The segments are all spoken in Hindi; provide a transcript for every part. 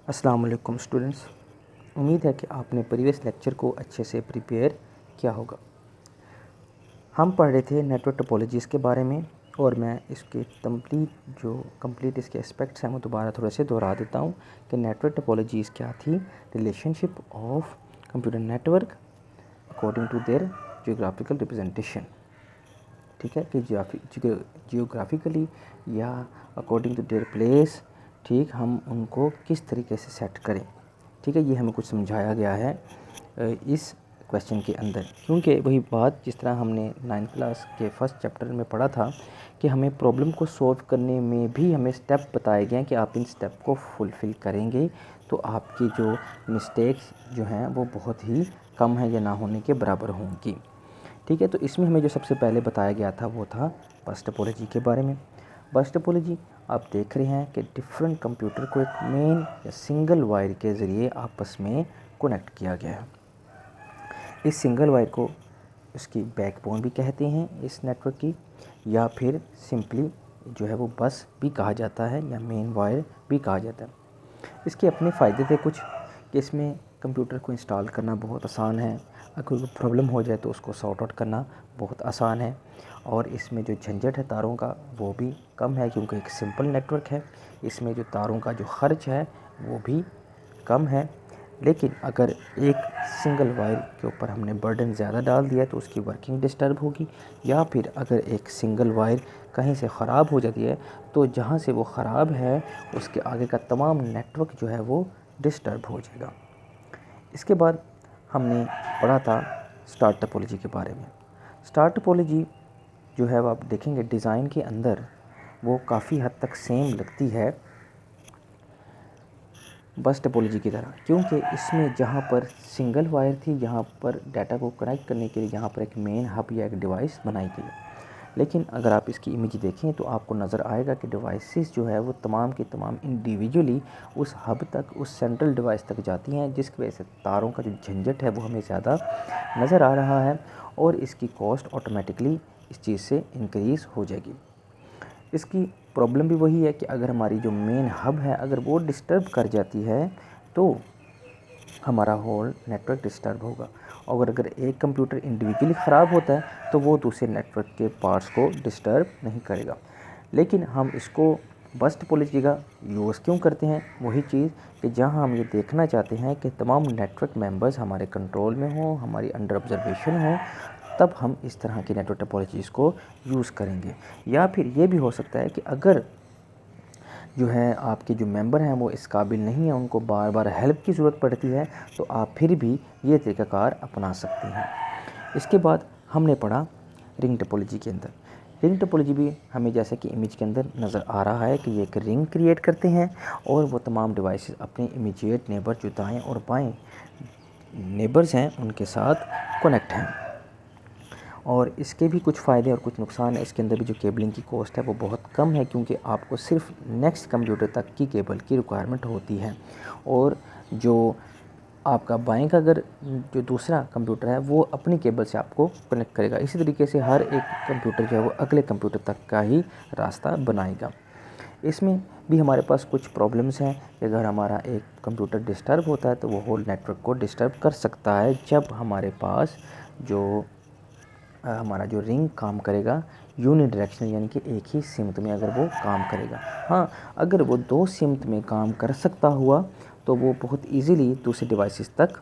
अस्सलाम वालेकुम स्टूडेंट्स। उम्मीद है कि आपने प्रीवियस लेक्चर को अच्छे से प्रिपेयर किया होगा। हम पढ़ रहे थे नेटवर्क टोपोलॉजीज़ के बारे में और मैं इसके कंप्लीट इसके एस्पेक्ट्स हैं वो दोबारा थोड़े से दोहरा देता हूँ कि नेटवर्क टोपोलॉजीज़ क्या थी। Relationship of computer network according to their geographical representation. ठीक है कि जियोग्राफिकली या अकॉर्डिंग टू देयर प्लेस, ठीक, हम उनको किस तरीके से सेट करें। ठीक है, ये हमें कुछ समझाया गया है इस क्वेश्चन के अंदर, क्योंकि वही बात जिस तरह हमने 9th क्लास के फर्स्ट चैप्टर में पढ़ा था कि हमें प्रॉब्लम को सॉल्व करने में भी हमें स्टेप बताए गए हैं कि आप इन स्टेप को फुलफ़िल करेंगे तो आपकी जो मिस्टेक्स जो हैं वो बहुत ही कम है या ना होने के बराबर होंगी। ठीक है, तो इसमें हमें जो सबसे पहले बताया गया था वो था बस टोपोलॉजी के बारे में। बस टोपोलॉजी आप देख रहे हैं कि डिफरेंट कंप्यूटर को एक मेन या सिंगल वायर के ज़रिए आपस में कनेक्ट किया गया है। इस सिंगल वायर को इसकी बैकबोन भी कहते हैं इस नेटवर्क की, या फिर सिंपली जो है वो बस भी कहा जाता है या मेन वायर भी कहा जाता है। इसके अपने फ़ायदे थे कुछ कि इसमें कंप्यूटर को इंस्टॉल करना बहुत आसान है, अगर कोई प्रॉब्लम हो जाए तो उसको सॉर्ट आउट करना बहुत आसान है, और इसमें जो झंझट है तारों का वो भी कम है क्योंकि एक सिंपल नेटवर्क है। इसमें जो तारों का जो खर्च है वो भी कम है। लेकिन अगर एक सिंगल वायर के ऊपर हमने बर्डन ज़्यादा डाल दिया तो उसकी वर्किंग डिस्टर्ब होगी, या फिर अगर एक सिंगल वायर कहीं से ख़राब हो जाती है तो जहाँ से वो ख़राब है उसके आगे का तमाम नेटवर्क जो है वो डिस्टर्ब हो जाएगा। इसके बाद हमने पढ़ा था स्टार टोपोलॉजी के बारे में। स्टार टोपोलॉजी जो है वो आप देखेंगे डिज़ाइन के अंदर वो काफ़ी हद तक सेम लगती है बस टोपोलॉजी की तरह, क्योंकि इसमें जहाँ पर सिंगल वायर थी, यहाँ पर डाटा को कनेक्ट करने के लिए यहाँ पर एक मेन हब या एक डिवाइस बनाई गई। लेकिन अगर आप इसकी इमेज देखें तो आपको नज़र आएगा कि डिवाइसेस जो है वो तमाम की तमाम इंडिविजुअली उस हब तक, उस सेंट्रल डिवाइस तक जाती हैं, जिसकी वजह से तारों का जो झंझट है वो हमें ज़्यादा नज़र आ रहा है और इसकी कॉस्ट ऑटोमेटिकली इस चीज़ से इंक्रीज़ हो जाएगी। इसकी प्रॉब्लम भी वही है कि अगर हमारी जो मेन हब है अगर वो डिस्टर्ब कर जाती है तो हमारा होल नेटवर्क डिस्टर्ब होगा, और अगर एक कंप्यूटर इंडिविजुअली ख़राब होता है तो वो दूसरे नेटवर्क के पार्ट्स को डिस्टर्ब नहीं करेगा। लेकिन हम इसको बस टोपोलॉजी का यूज़ क्यों करते हैं, वही चीज़ कि जहां हम ये देखना चाहते हैं कि तमाम नेटवर्क मेंबर्स हमारे कंट्रोल में हों, हमारी अंडर ऑब्जर्वेशन हों, तब हम इस तरह की नेटवर्क टोपोलॉजीज़ को यूज़ करेंगे। या फिर ये भी हो सकता है कि अगर जो है आपके जो मेंबर हैं वो इस काबिल नहीं है, उनको बार बार हेल्प की ज़रूरत पड़ती है, तो आप फिर भी ये तरीक़ाकार अपना सकते हैं। इसके बाद हमने पढ़ा रिंग टोपोलॉजी के अंदर। रिंग टोपोलॉजी भी हमें जैसे कि इमेज के अंदर नज़र आ रहा है कि ये एक रिंग क्रिएट करते हैं और वो तमाम डिवाइसेस अपने इमीडिएट नेबर जो दाएँ और बाएँ नेबर्स हैं उनके साथ कनेक्ट हैं। और इसके भी कुछ फ़ायदे और कुछ नुकसान है। इसके अंदर भी जो केबलिंग की कॉस्ट है वो बहुत कम है, क्योंकि आपको सिर्फ नेक्स्ट कंप्यूटर तक की केबल की रिक्वायरमेंट होती है, और जो आपका बाएं का अगर जो दूसरा कंप्यूटर है वो अपनी केबल से आपको कनेक्ट करेगा। इसी तरीके से हर एक कंप्यूटर जो है वो अगले कंप्यूटर तक का ही रास्ता बनाएगा। इसमें भी हमारे पास कुछ प्रॉब्लम्स हैं कि अगर हमारा एक कंप्यूटर डिस्टर्ब होता है तो वो होल नेटवर्क को डिस्टर्ब कर सकता है, जब हमारे पास जो हमारा जो रिंग काम करेगा यूनिडायरेक्शनल, यानी कि एक ही सिमत में अगर वो काम करेगा। हाँ, अगर वो दो सिमत में काम कर सकता हुआ तो वो बहुत इजीली दूसरे डिवाइसेस तक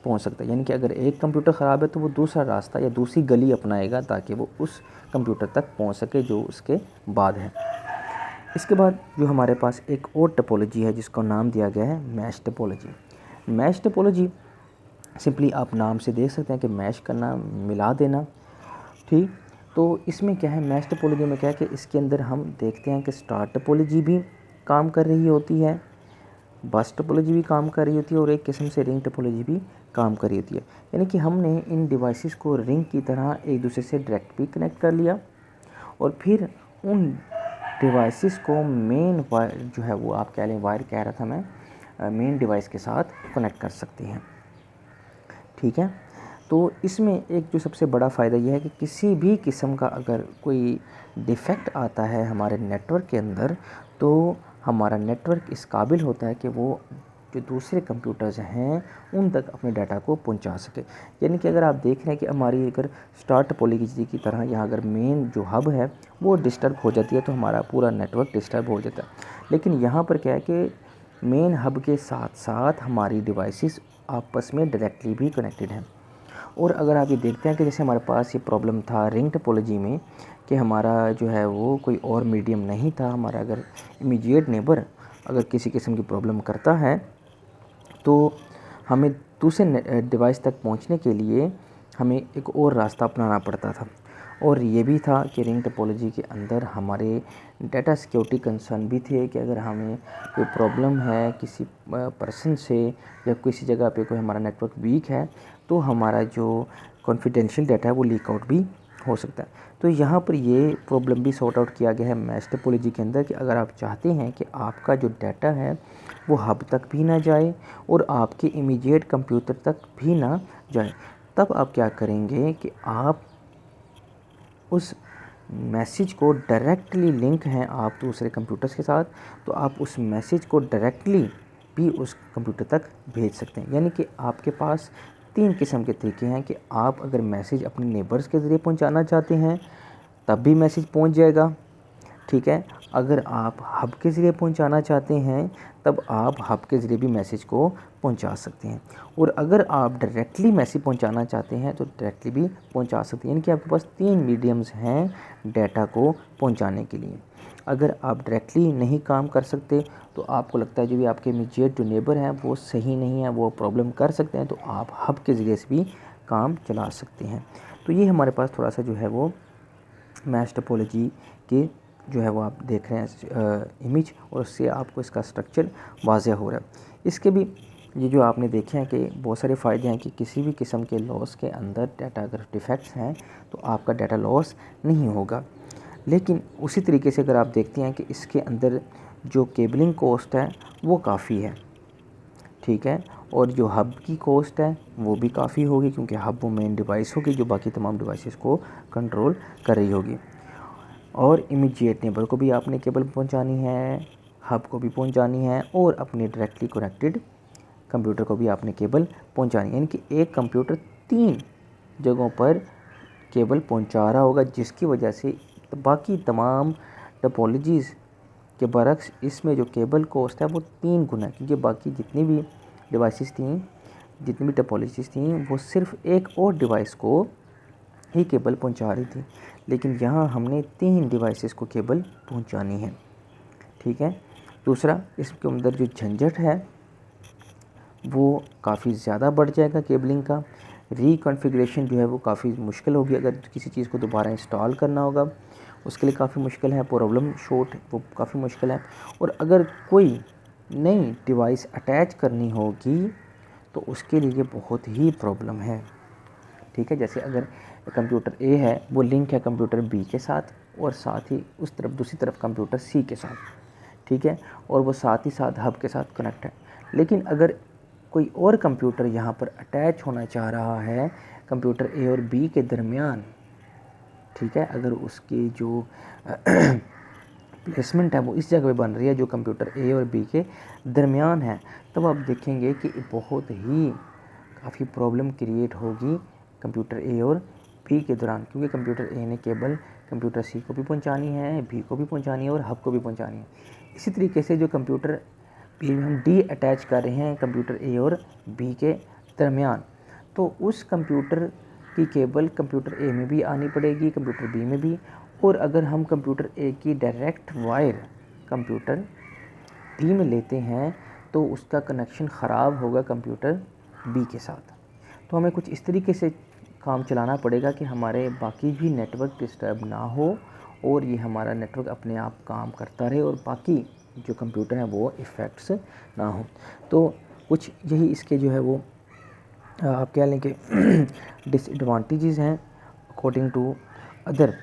पहुंच सकता है, यानी कि अगर एक कंप्यूटर ख़राब है तो वो दूसरा रास्ता या दूसरी गली अपनाएगा ताकि वो उस कंप्यूटर तक पहुंच सके जो उसके बाद है। इसके बाद जो हमारे पास एक और टोपोलॉजी है जिसका नाम दिया गया है mesh topology. Mesh topology simply आप नाम से देख सकते हैं कि मैश करना, मिला देना। ठीक, तो इसमें क्या है, मैश टोपोलॉजी में क्या है कि इसके अंदर हम देखते हैं कि स्टार टोपोलॉजी भी काम कर रही होती है, बस टोपोलॉजी भी काम कर रही होती है, और एक किस्म से रिंग टोपोलॉजी भी काम कर रही होती है। यानी कि हमने इन डिवाइसेस को रिंग की तरह एक दूसरे से डायरेक्ट भी कनेक्ट कर लिया, और फिर उन डिवाइसेस को मेन वायर जो है वो आप कह लें, वायर कह रहा था मैं, मेन डिवाइस के साथ कनेक्ट कर सकते हैं। ठीक है, तो इसमें एक जो सबसे बड़ा फ़ायदा यह है कि किसी भी किस्म का अगर कोई डिफ़ेक्ट आता है हमारे नेटवर्क के अंदर तो हमारा नेटवर्क इस काबिल होता है कि वो जो दूसरे कंप्यूटर्स हैं उन तक अपने डाटा को पहुंचा सके। यानी कि अगर आप देख रहे हैं कि हमारी अगर स्टार टोपोलॉजी की तरह यहाँ अगर मेन जो हब है वो डिस्टर्ब हो जाती है तो हमारा पूरा नेटवर्क डिस्टर्ब हो जाता है। लेकिन यहाँ पर क्या है कि मेन हब के साथ साथ हमारी डिवाइसेस आपस में डायरेक्टली भी कनेक्टेड हैं। और अगर आप ये देखते हैं कि जैसे हमारे पास ये प्रॉब्लम था रिंग टोपोलॉजी में कि हमारा जो है वो कोई और मीडियम नहीं था, हमारा अगर इमीडिएट नेबर अगर किसी किस्म की प्रॉब्लम करता है तो हमें दूसरे डिवाइस तक पहुंचने के लिए हमें एक और रास्ता अपनाना पड़ता था। और ये भी था कि रिंग टोपोलॉजी के अंदर हमारे डाटा सिक्योरिटी कंसर्न भी थे कि अगर हमें कोई प्रॉब्लम है किसी पर्सन से या किसी जगह पे कोई हमारा नेटवर्क वीक है तो हमारा जो कॉन्फिडेंशियल डाटा है वो लीक आउट भी हो सकता है। तो यहाँ पर ये प्रॉब्लम भी सॉर्ट आउट किया गया है मैश टोपोलॉजी के अंदर कि अगर आप चाहते हैं कि आपका जो डाटा है वो हब तक भी ना जाए और आपके इमीडिएट कंप्यूटर तक भी ना जाए, तब आप क्या करेंगे कि आप उस मैसेज को डायरेक्टली लिंक हैं आप दूसरे कंप्यूटर्स के साथ, तो आप उस मैसेज को डायरेक्टली भी उस कंप्यूटर तक भेज सकते हैं। यानी कि आपके पास 3 किस्म के तरीके हैं कि आप अगर मैसेज अपने नेबर्स के ज़रिए पहुंचाना चाहते हैं तब भी मैसेज पहुंच जाएगा, ठीक है। अगर आप हब के ज़रिए पहुंचाना चाहते हैं तब आप हब के ज़रिए भी मैसेज को पहुंचा सकते हैं। और अगर आप डायरेक्टली मैसेज पहुंचाना चाहते हैं तो डायरेक्टली भी पहुंचा सकते हैं। यानी कि आपके पास 3 मीडियम्स हैं डाटा को पहुंचाने के लिए। अगर आप डायरेक्टली नहीं काम कर सकते तो आपको लगता है जो भी आपके इमीडिएट जो नेबर हैं वो सही नहीं है, वो प्रॉब्लम कर सकते हैं, तो आप हब के ज़रिए से भी काम चला सकते हैं। तो ये हमारे पास थोड़ा सा जो है वो मैश टोपोलॉजी के जो है वो आप देख रहे हैं इमेज, और उससे आपको इसका स्ट्रक्चर वाज़ेह हो रहा है। इसके भी ये जो आपने देखे हैं कि बहुत सारे फ़ायदे हैं कि किसी भी किस्म के लॉस के अंदर डाटा अगर डिफेक्ट्स हैं तो आपका डाटा लॉस नहीं होगा। लेकिन उसी तरीके से अगर आप देखते हैं कि इसके अंदर जो केबलिंग कॉस्ट है वो काफ़ी है, ठीक है। और जो हब की कॉस्ट है वो भी काफ़ी होगी क्योंकि हब वो मेन डिवाइस होगी जो बाकी तमाम डिवाइसेस को कंट्रोल कर रही होगी। और इमीडिएट नेबर को भी आपने केबल पहुंचानी है, हब को भी पहुंचानी है, और अपने डायरेक्टली कनेक्टेड कंप्यूटर को भी आपने केबल पहुंचानी है। यानी कि एक कंप्यूटर 3 जगहों पर केबल पहुंचा रहा होगा, जिसकी वजह से बाकी तमाम टोपोलॉजीज़ के बरक्स इसमें जो केबल कॉस्ट है वो 3 गुना है, क्योंकि बाकी जितनी भी डिवाइसेस थी, जितनी भी टोपोलॉजीज़ थी वो सिर्फ एक और डिवाइस को ही केबल पहुंचा रही थी, लेकिन यहाँ हमने 3 डिवाइसेस को केबल पहुंचानी है, ठीक है। दूसरा, इसके अंदर जो झंझट है वो काफ़ी ज़्यादा बढ़ जाएगा केबलिंग का। रीकॉन्फ़िगरेशन जो है वो काफ़ी मुश्किल होगी, अगर किसी चीज़ को दोबारा इंस्टॉल करना होगा उसके लिए काफ़ी मुश्किल है, प्रॉब्लम शूट वो काफ़ी मुश्किल है। और अगर कोई नई डिवाइस अटैच करनी होगी तो उसके लिए बहुत ही प्रॉब्लम है, ठीक है। जैसे अगर कंप्यूटर ए है वो लिंक है कंप्यूटर बी के साथ और साथ ही उस तरफ दूसरी तरफ कंप्यूटर सी के साथ, ठीक है, और वो साथ ही साथ हब के साथ कनेक्ट है। लेकिन अगर कोई और कंप्यूटर यहाँ पर अटैच होना चाह रहा है कंप्यूटर ए और बी के दरमियान, ठीक है, अगर उसकी जो प्लेसमेंट है वो इस जगह पे बन रही है जो कंप्यूटर ए और बी के दरमियान है, तब आप देखेंगे कि बहुत ही काफ़ी प्रॉब्लम क्रिएट होगी कंप्यूटर ए और बी के दौरान, क्योंकि कंप्यूटर ए ने केबल कंप्यूटर सी को भी पहुंचानी है, बी को भी पहुंचानी है और हब को भी पहुंचानी है। इसी तरीके से जो कंप्यूटर बी में हम डी अटैच कर रहे हैं कंप्यूटर ए और बी के दरमियान, तो उस कंप्यूटर की केबल कंप्यूटर ए में भी आनी पड़ेगी, कंप्यूटर बी में भी। और अगर हम कंप्यूटर ए की डायरेक्ट वायर कंप्यूटर बी में लेते हैं तो उसका कनेक्शन ख़राब होगा कंप्यूटर बी के साथ। तो हमें कुछ इस तरीके से काम चलाना पड़ेगा कि हमारे बाकी भी नेटवर्क डिस्टर्ब ना हो और ये हमारा नेटवर्क अपने आप काम करता रहे और बाकी जो कंप्यूटर हैं वो इफ़ेक्ट्स ना हो। तो कुछ यही इसके जो है वो आप कह लें कि डिसएडवांटेजेस हैं according to other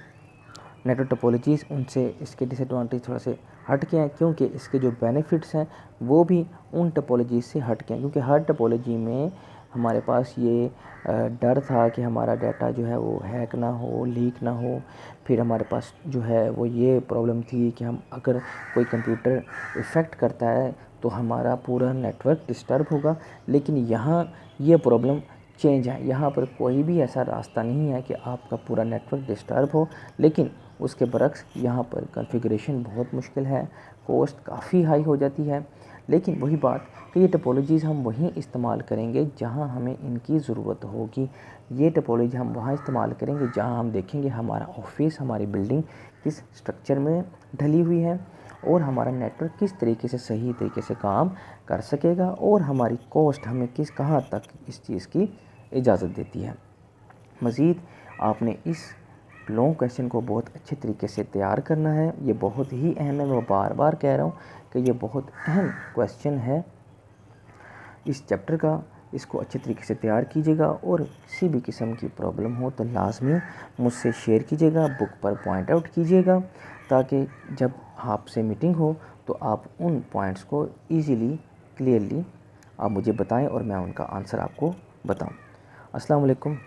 network topologies, उनसे इसके डिसएडवांटेज थोड़ा से हट के हैं, क्योंकि इसके जो बेनिफिट्स हैं वो भी उन टोपोलॉजीज़ से हट के हैं, क्योंकि हर टोपोलॉजी में हमारे पास ये डर था कि हमारा डाटा जो है वो हैक ना हो, लीक ना हो। फिर हमारे पास जो है वो ये प्रॉब्लम थी कि हम अगर कोई कंप्यूटर इफ़ेक्ट करता है तो हमारा पूरा नेटवर्क डिस्टर्ब होगा। लेकिन यहाँ ये प्रॉब्लम चेंज है, यहाँ पर कोई भी ऐसा रास्ता नहीं है कि आपका पूरा नेटवर्क डिस्टर्ब हो। लेकिन उसके बरक्स यहाँ पर कॉन्फ़िगरेशन बहुत मुश्किल है, कॉस्ट काफ़ी हाई हो जाती है। लेकिन वही बात कि ये टोपोलॉजीज़ हम वहीं इस्तेमाल करेंगे जहाँ हमें इनकी ज़रूरत होगी। ये टोपोलॉजी हम वहाँ इस्तेमाल करेंगे जहाँ हम देखेंगे हमारा ऑफिस, हमारी बिल्डिंग किस स्ट्रक्चर में ढली हुई है और हमारा नेटवर्क किस तरीके से सही तरीके से काम कर सकेगा और हमारी कॉस्ट हमें कहाँ तक इस चीज़ की इजाज़त देती है। मज़ीद आपने इस लॉन्ग क्वेश्चन को बहुत अच्छे तरीके से तैयार करना है। ये बहुत ही अहम है, मैं बार बार कह रहा हूँ कि ये बहुत अहम क्वेश्चन है इस चैप्टर का। इसको अच्छे तरीके से तैयार कीजिएगा और किसी भी किस्म की प्रॉब्लम हो तो लाजमी मुझसे शेयर कीजिएगा, बुक पर पॉइंट आउट कीजिएगा, ताकि जब आपसे मीटिंग हो तो आप उन पॉइंट्स को ईज़िली क्लियरली आप मुझे बताएं और मैं उनका आंसर आपको बताऊं। अस्सलाम वालेकुम।